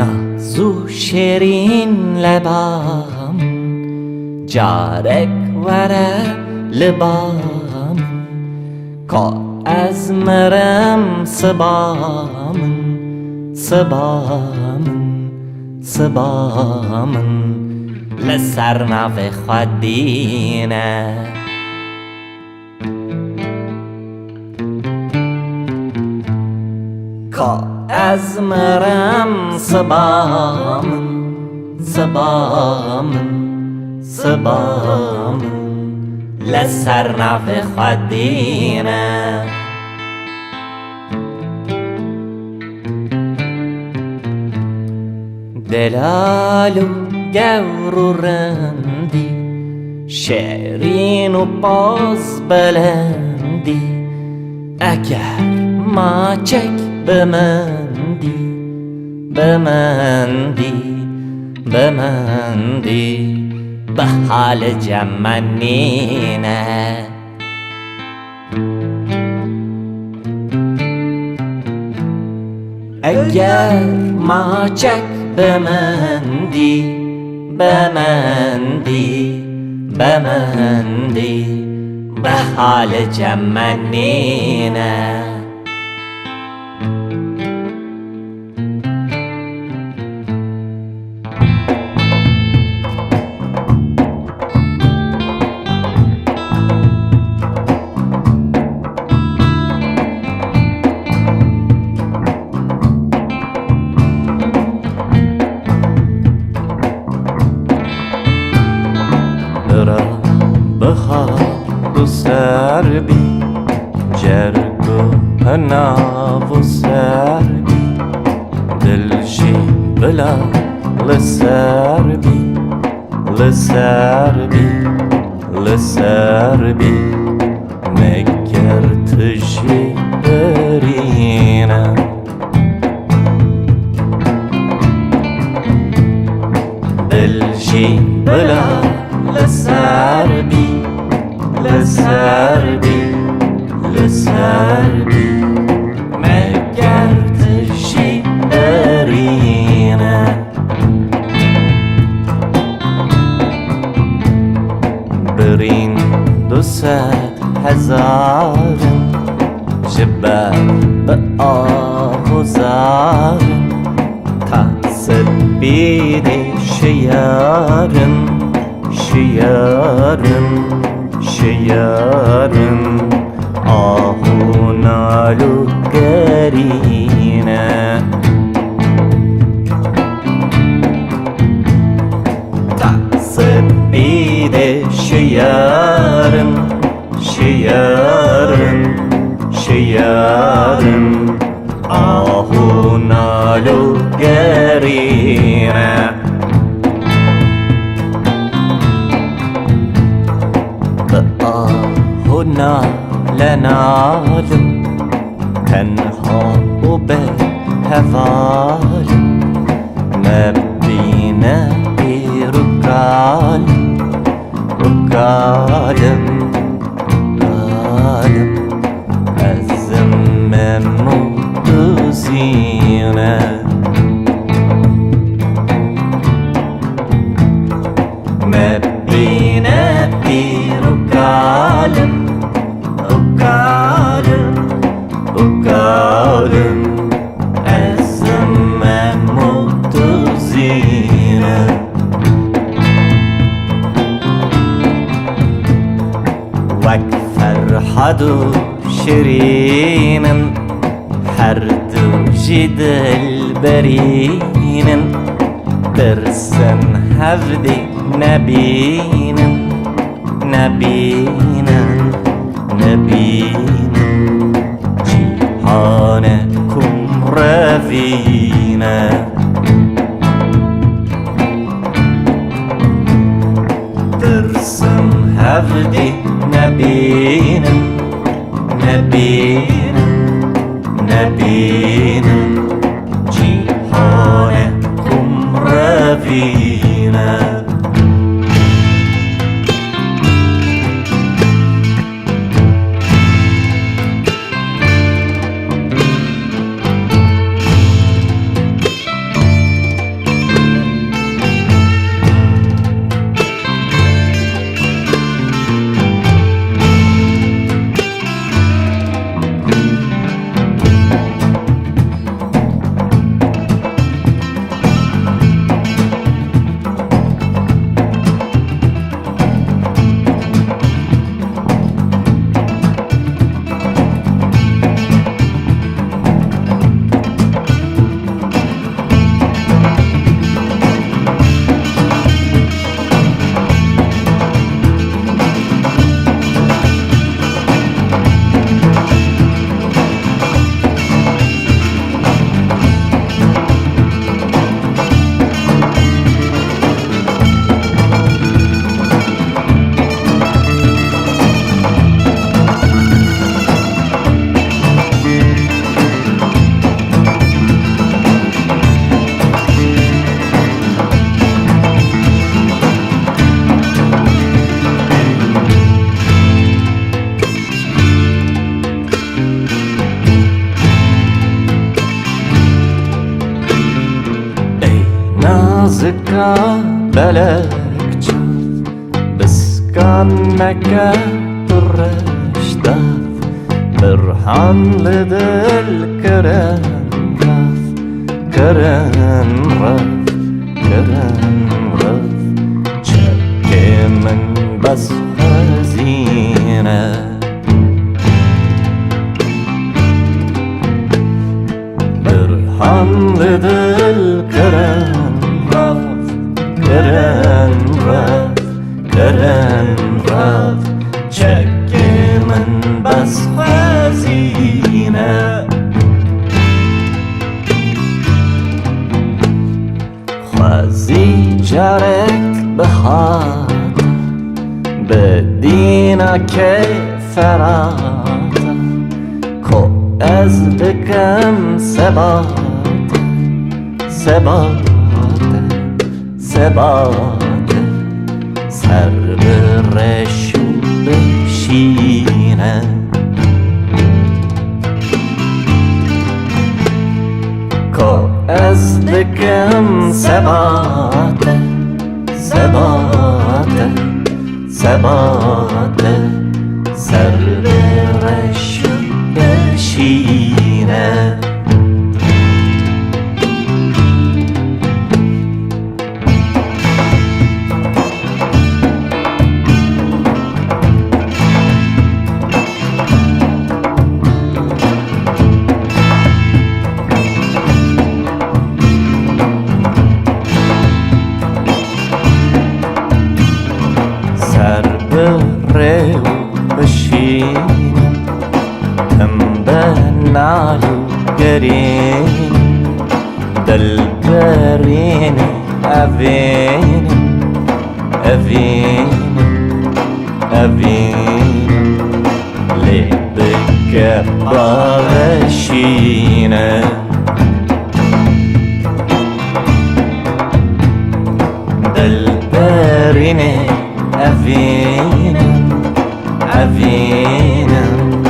نازو شیرین لبام جارک وره لبام که از مرم سبامن لسر نو خودینه که از مرم سبامن لسر نو خودینه دلالو گور و رندی شیرین و باز بلندی اگر ماچک بمندی به حال جمنینه اگر ماچک بمندی به حال جمنینه بخواب و سر بی جرگ و هناو و سر بی دلشی بلا لسر بی مگر تشی برینم دلشی بلا لسر بی مگر تشی برینه برین 200,000 جبر به آه و زارم تا سبید شیارم آهو نالو گرینه تسبید شیارم آهو نالو گرینه نالم تنها و به هوالم مبینه رکالم از مموتوزینه مبینه رکالم از مموتوزینه وک فرحد و شیرینن هر دو جدل برینن درسن هفدی نبینن جیهانکم روینه ترسم هفدی نبینم جیهانکم روینه ka belekçe Biskan meke turreştav Birhanlı dil kıran raf Kıran raf, kıran raf Çekimin bas hazine Birhanlı dil kıran raf Kıran raf, kıran raf Çekimin bas hazine خوازی جارک بهات بدینا که فرات کو از بکم سبات سبات سبات سر برشو بشینه کو از دکم سبات سبات سبات سر برش بشینه برو بشین تنبنالو گرین دل برین اوین اوین اوین لیبک باغشینه دل برینه أفينم أفينم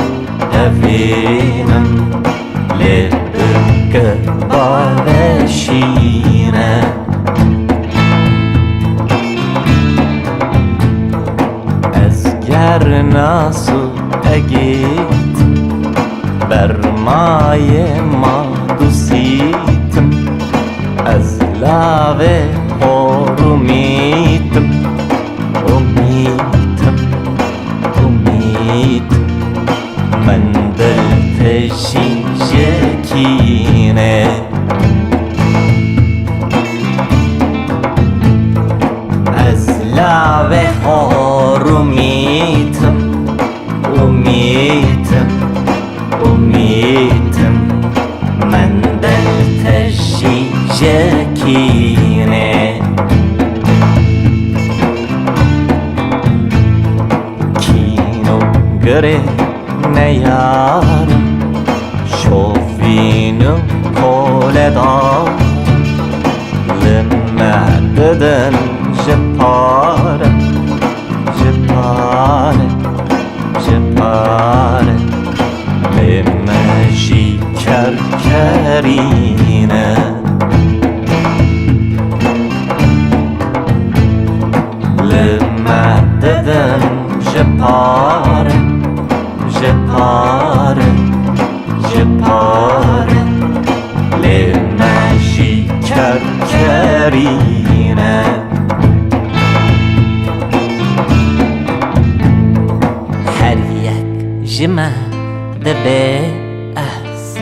أفينم لبك بارشينا أزجر ناسو أجيت برماي ما دوسيتم أزلاوي حرميتم أميتم أميتم من دلتشي جكينه أزلاوي حرميتم أميتم أميتم من دلتشي جكينه گره نیارم شوفینم کولدار لمعددن جپاره جپاره جپاره لمجی کرکرینه لمعددن جپاره جپاره جپاره لمشی کرکرینه هر یک جمع دبه از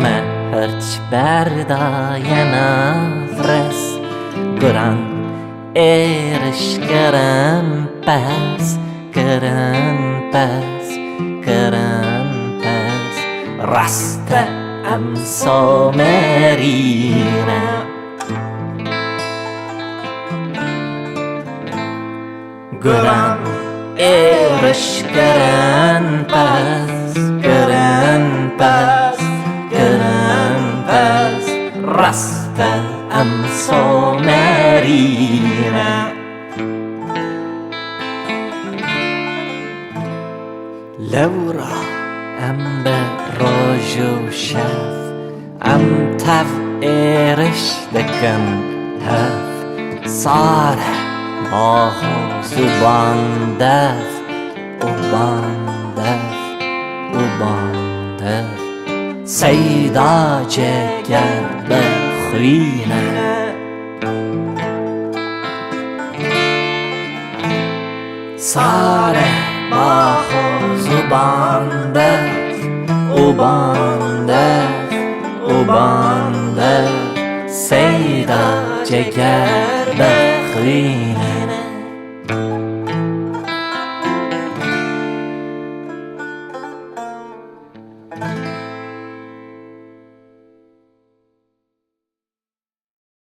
من هرچ بردای نفرس گران ایرش کرن پس کرن پس کرن پس راست ام سامرینه گران ایرش کرن پس کرن پس کرن پس راست ام سامرینه لورا ام براجو شاف ام تف ایرش دکم هف ساره با زبان دف و باندف و باندف سیدا جگر بخوینه ساره با زبان دف و باندف و باندف سیدا جگر بخوینه